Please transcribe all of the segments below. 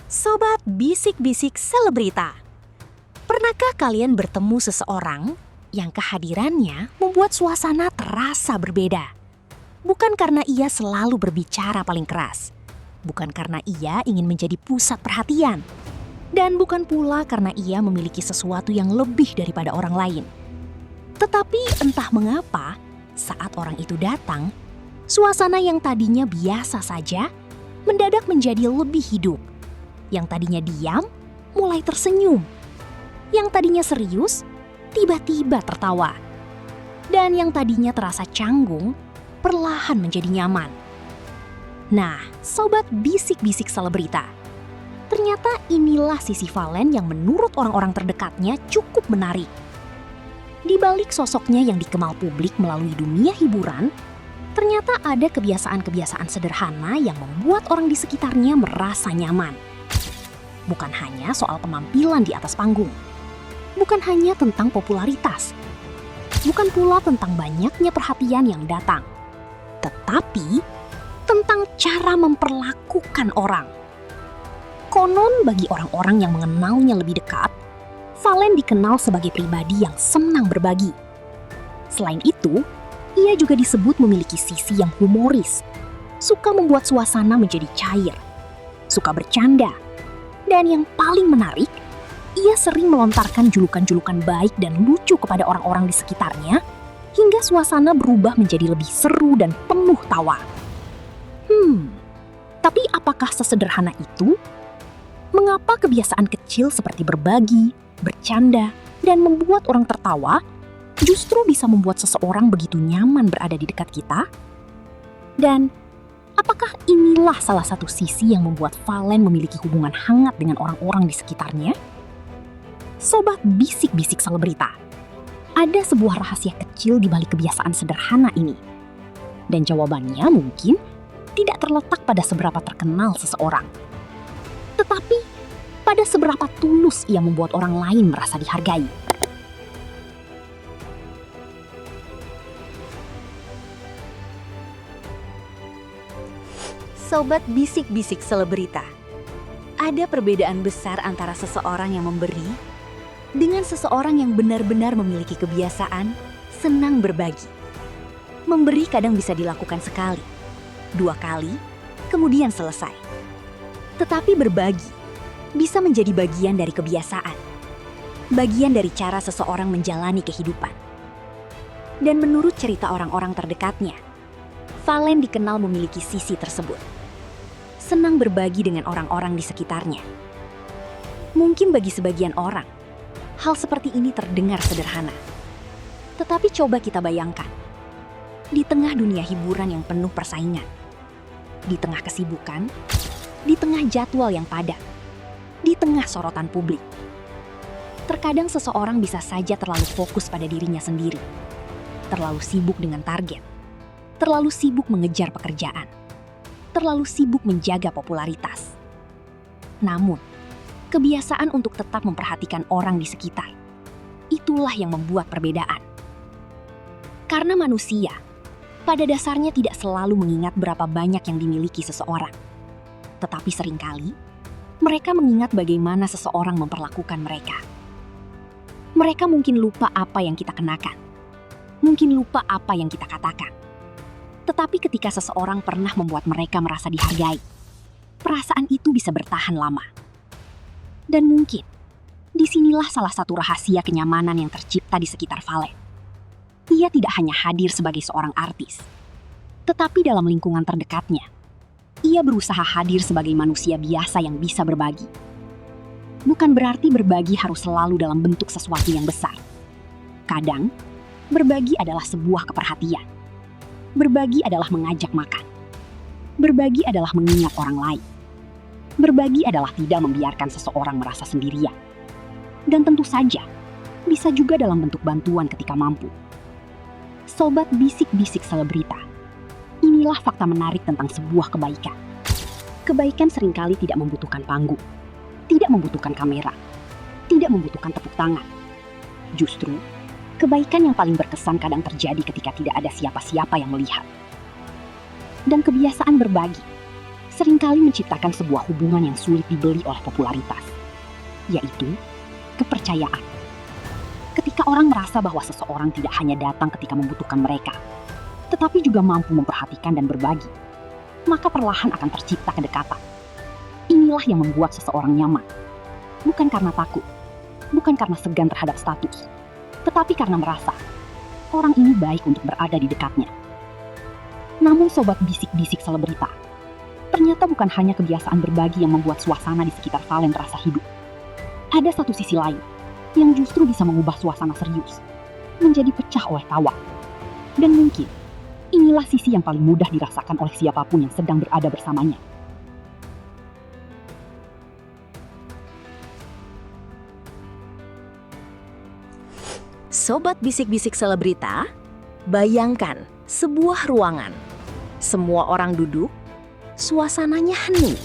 Sobat Bisik-Bisik Selebrita. Pernahkah kalian bertemu seseorang yang kehadirannya membuat suasana terasa berbeda? Bukan karena ia selalu berbicara paling keras, bukan karena ia ingin menjadi pusat perhatian, dan bukan pula karena ia memiliki sesuatu yang lebih daripada orang lain. Tetapi entah mengapa, saat orang itu datang, suasana yang tadinya biasa saja mendadak menjadi lebih hidup. Yang tadinya diam, mulai tersenyum. Yang tadinya serius, tiba-tiba tertawa. Dan yang tadinya terasa canggung, perlahan menjadi nyaman. Nah, sobat bisik-bisik selebrita, ternyata inilah sisi Valen yang menurut orang-orang terdekatnya cukup menarik. Di balik sosoknya yang dikenal publik melalui dunia hiburan, ternyata ada kebiasaan-kebiasaan sederhana yang membuat orang di sekitarnya merasa nyaman. Bukan hanya soal penampilan di atas panggung, bukan hanya tentang popularitas, bukan pula tentang banyaknya perhatian yang datang, tetapi tentang cara memperlakukan orang. Konon bagi orang-orang yang mengenalnya lebih dekat, Valen dikenal sebagai pribadi yang senang berbagi. Selain itu, ia juga disebut memiliki sisi yang humoris, suka membuat suasana menjadi cair, suka bercanda, dan yang paling menarik, ia sering melontarkan julukan-julukan baik dan lucu kepada orang-orang di sekitarnya, hingga suasana berubah menjadi lebih seru dan penuh tawa. Tapi apakah sesederhana itu? Mengapa kebiasaan kecil seperti berbagi, bercanda, dan membuat orang tertawa justru bisa membuat seseorang begitu nyaman berada di dekat kita? Dan apakah inilah salah satu sisi yang membuat Valen memiliki hubungan hangat dengan orang-orang di sekitarnya? Sobat bisik-bisik selebrita, ada sebuah rahasia kecil di balik kebiasaan sederhana ini. Dan jawabannya mungkin tidak terletak pada seberapa terkenal seseorang, tetapi pada seberapa tulus ia membuat orang lain merasa dihargai. Sobat bisik-bisik selebrita, ada perbedaan besar antara seseorang yang memberi dengan seseorang yang benar-benar memiliki kebiasaan senang berbagi. Memberi kadang bisa dilakukan sekali, 2 kali, kemudian selesai. Tetapi berbagi bisa menjadi bagian dari kebiasaan, bagian dari cara seseorang menjalani kehidupan. Dan menurut cerita orang-orang terdekatnya, Valen dikenal memiliki sisi tersebut. Senang berbagi dengan orang-orang di sekitarnya. Mungkin bagi sebagian orang, hal seperti ini terdengar sederhana. Tetapi coba kita bayangkan, di tengah dunia hiburan yang penuh persaingan, di tengah kesibukan, di tengah jadwal yang padat, di tengah sorotan publik, terkadang seseorang bisa saja terlalu fokus pada dirinya sendiri, terlalu sibuk dengan target, terlalu sibuk mengejar pekerjaan, terlalu sibuk menjaga popularitas. Namun, kebiasaan untuk tetap memperhatikan orang di sekitar, itulah yang membuat perbedaan. Karena manusia, pada dasarnya tidak selalu mengingat berapa banyak yang dimiliki seseorang. Tetapi seringkali, mereka mengingat bagaimana seseorang memperlakukan mereka. Mereka mungkin lupa apa yang kita kenakan, mungkin lupa apa yang kita katakan. Tetapi ketika seseorang pernah membuat mereka merasa dihargai, perasaan itu bisa bertahan lama. Dan mungkin, disinilah salah satu rahasia kenyamanan yang tercipta di sekitar Valen. Ia tidak hanya hadir sebagai seorang artis, tetapi dalam lingkungan terdekatnya, ia berusaha hadir sebagai manusia biasa yang bisa berbagi. Bukan berarti berbagi harus selalu dalam bentuk sesuatu yang besar. Kadang, berbagi adalah sebuah keperhatian. Berbagi adalah mengajak makan. Berbagi adalah mengingat orang lain. Berbagi adalah tidak membiarkan seseorang merasa sendirian. Dan tentu saja, bisa juga dalam bentuk bantuan ketika mampu. Sobat bisik-bisik selebrita, inilah fakta menarik tentang sebuah kebaikan. Kebaikan seringkali tidak membutuhkan panggung, tidak membutuhkan kamera, tidak membutuhkan tepuk tangan. Justru, kebaikan yang paling berkesan kadang terjadi ketika tidak ada siapa-siapa yang melihat. Dan kebiasaan berbagi seringkali menciptakan sebuah hubungan yang sulit dibeli oleh popularitas, yaitu kepercayaan. Ketika orang merasa bahwa seseorang tidak hanya datang ketika membutuhkan mereka, tetapi juga mampu memperhatikan dan berbagi, maka perlahan akan tercipta kedekatan. Inilah yang membuat seseorang nyaman, bukan karena takut, bukan karena segan terhadap status, tetapi karena merasa orang ini baik untuk berada di dekatnya. Namun sobat bisik-bisik selebrita, ternyata bukan hanya kebiasaan berbagi yang membuat suasana di sekitar Valen terasa hidup. Ada satu sisi lain yang justru bisa mengubah suasana serius menjadi pecah oleh tawa. Dan mungkin inilah sisi yang paling mudah dirasakan oleh siapapun yang sedang berada bersamanya. Sobat bisik-bisik selebrita, bayangkan sebuah ruangan. Semua orang duduk, suasananya hening.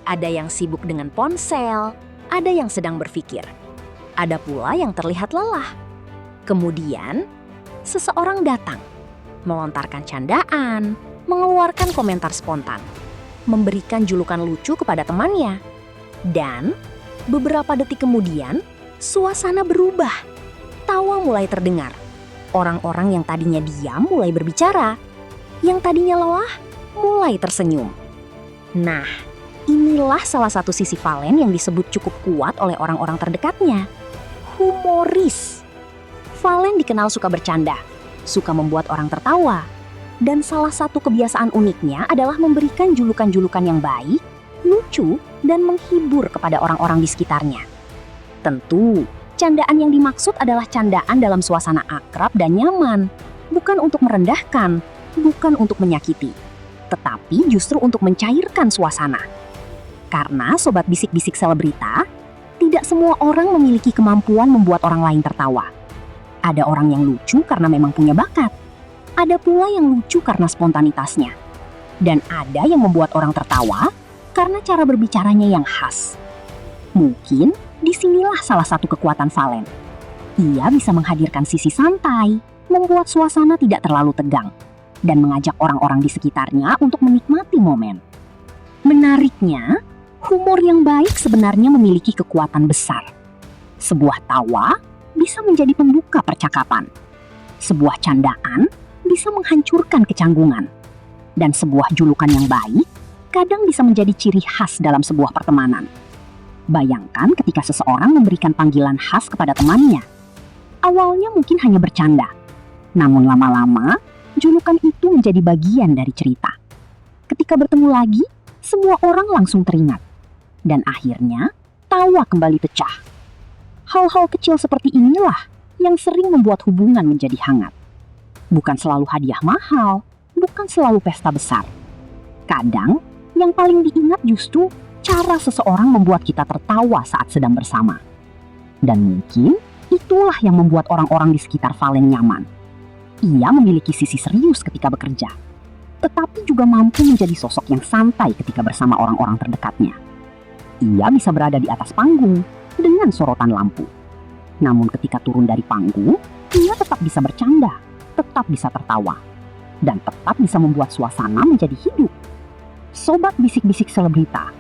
Ada yang sibuk dengan ponsel, ada yang sedang berpikir. Ada pula yang terlihat lelah. Kemudian, seseorang datang, melontarkan candaan, mengeluarkan komentar spontan, memberikan julukan lucu kepada temannya. Dan, beberapa detik kemudian, suasana berubah. Tawa mulai terdengar. Orang-orang yang tadinya diam mulai berbicara. Yang tadinya lelah, mulai tersenyum. Nah, inilah salah satu sisi Valen yang disebut cukup kuat oleh orang-orang terdekatnya. Humoris. Valen dikenal suka bercanda, suka membuat orang tertawa. Dan salah satu kebiasaan uniknya adalah memberikan julukan-julukan yang baik, lucu, dan menghibur kepada orang-orang di sekitarnya. Tentu, candaan yang dimaksud adalah candaan dalam suasana akrab dan nyaman, bukan untuk merendahkan, bukan untuk menyakiti, tetapi justru untuk mencairkan suasana. Karena sobat bisik-bisik selebrita, tidak semua orang memiliki kemampuan membuat orang lain tertawa. Ada orang yang lucu karena memang punya bakat, ada pula yang lucu karena spontanitasnya, dan ada yang membuat orang tertawa karena cara berbicaranya yang khas. Mungkin disinilah salah satu kekuatan Valen. Ia bisa menghadirkan sisi santai, membuat suasana tidak terlalu tegang, dan mengajak orang-orang di sekitarnya untuk menikmati momen. Menariknya, humor yang baik sebenarnya memiliki kekuatan besar. Sebuah tawa bisa menjadi pembuka percakapan. Sebuah candaan bisa menghancurkan kecanggungan. Dan sebuah julukan yang baik kadang bisa menjadi ciri khas dalam sebuah pertemanan. Bayangkan ketika seseorang memberikan panggilan khas kepada temannya. Awalnya mungkin hanya bercanda, namun lama-lama julukan itu menjadi bagian dari cerita. Ketika bertemu lagi, semua orang langsung teringat. Dan akhirnya, tawa kembali pecah. Hal-hal kecil seperti inilah yang sering membuat hubungan menjadi hangat. Bukan selalu hadiah mahal, bukan selalu pesta besar. Kadang, yang paling diingat justru cara seseorang membuat kita tertawa saat sedang bersama. Dan mungkin itulah yang membuat orang-orang di sekitar Valen nyaman. Ia memiliki sisi serius ketika bekerja, tetapi juga mampu menjadi sosok yang santai ketika bersama orang-orang terdekatnya. Ia bisa berada di atas panggung dengan sorotan lampu. Namun ketika turun dari panggung, ia tetap bisa bercanda, tetap bisa tertawa, dan tetap bisa membuat suasana menjadi hidup. Sobat bisik-bisik selebrita,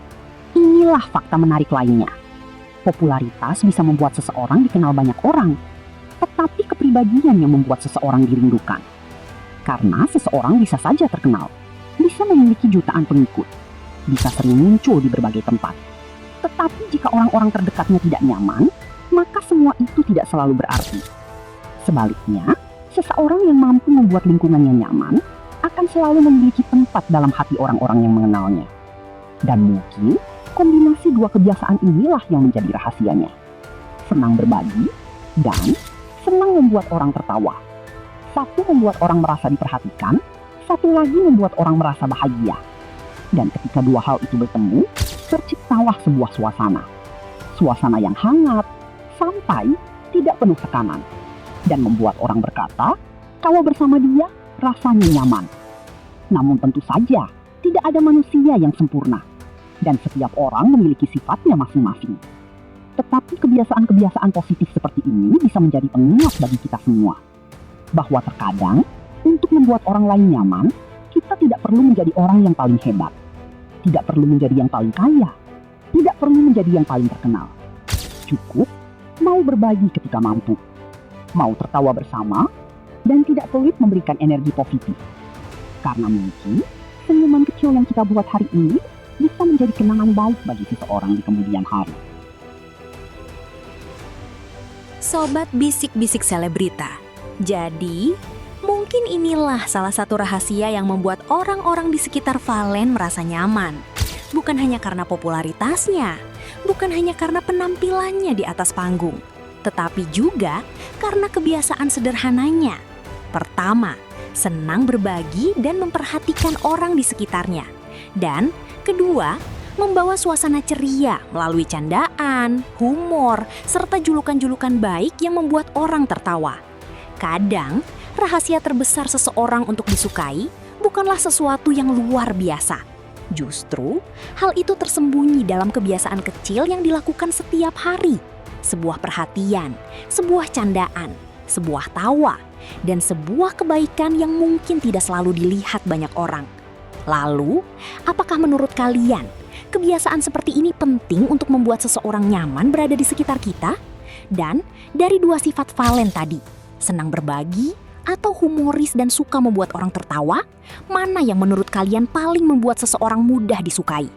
inilah fakta menarik lainnya. Popularitas bisa membuat seseorang dikenal banyak orang, tetapi kepribadian yang membuat seseorang dirindukan. Karena seseorang bisa saja terkenal, bisa memiliki jutaan pengikut, bisa sering muncul di berbagai tempat. Tetapi jika orang-orang terdekatnya tidak nyaman, maka semua itu tidak selalu berarti. Sebaliknya, seseorang yang mampu membuat lingkungannya nyaman akan selalu memiliki tempat dalam hati orang-orang yang mengenalnya. Dan mungkin kombinasi dua kebiasaan inilah yang menjadi rahasianya. Senang berbagi dan senang membuat orang tertawa. Satu membuat orang merasa diperhatikan, satu lagi membuat orang merasa bahagia. Dan ketika dua hal itu bertemu, terciptalah sebuah suasana. Suasana yang hangat, santai, tidak penuh tekanan. Dan membuat orang berkata, kalau bersama dia rasanya nyaman. Namun tentu saja, tidak ada manusia yang sempurna. Dan setiap orang memiliki sifatnya masing-masing. Tetapi kebiasaan-kebiasaan positif seperti ini bisa menjadi penguat bagi kita semua. Bahwa terkadang, untuk membuat orang lain nyaman, kita tidak perlu menjadi orang yang paling hebat. Tidak perlu menjadi yang paling kaya, tidak perlu menjadi yang paling terkenal. Cukup mau berbagi ketika mampu, mau tertawa bersama, dan tidak pelit memberikan energi positif. Karena mungkin senyuman kecil yang kita buat hari ini bisa menjadi kenangan baik bagi seseorang di kemudian hari. Sobat bisik-bisik selebrita. Jadi, mungkin inilah salah satu rahasia yang membuat orang-orang di sekitar Valen merasa nyaman. Bukan hanya karena popularitasnya, bukan hanya karena penampilannya di atas panggung, tetapi juga karena kebiasaan sederhananya. Pertama, senang berbagi dan memperhatikan orang di sekitarnya. Dan kedua, membawa suasana ceria melalui candaan, humor, serta julukan-julukan baik yang membuat orang tertawa. Kadang, rahasia terbesar seseorang untuk disukai bukanlah sesuatu yang luar biasa. Justru, hal itu tersembunyi dalam kebiasaan kecil yang dilakukan setiap hari. Sebuah perhatian, sebuah candaan, sebuah tawa, dan sebuah kebaikan yang mungkin tidak selalu dilihat banyak orang. Lalu, apakah menurut kalian, kebiasaan seperti ini penting untuk membuat seseorang nyaman berada di sekitar kita? Dan dari dua sifat Valen tadi, senang berbagi atau humoris dan suka membuat orang tertawa, mana yang menurut kalian paling membuat seseorang mudah disukai?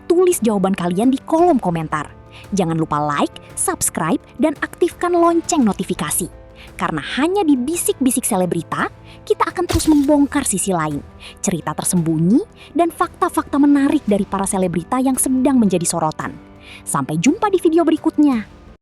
Tulis jawaban kalian di kolom komentar. Jangan lupa like, subscribe, dan aktifkan lonceng notifikasi. Karena hanya di bisik-bisik selebrita, kita akan terus membongkar sisi lain, cerita tersembunyi, dan fakta-fakta menarik dari para selebrita yang sedang menjadi sorotan. Sampai jumpa di video berikutnya.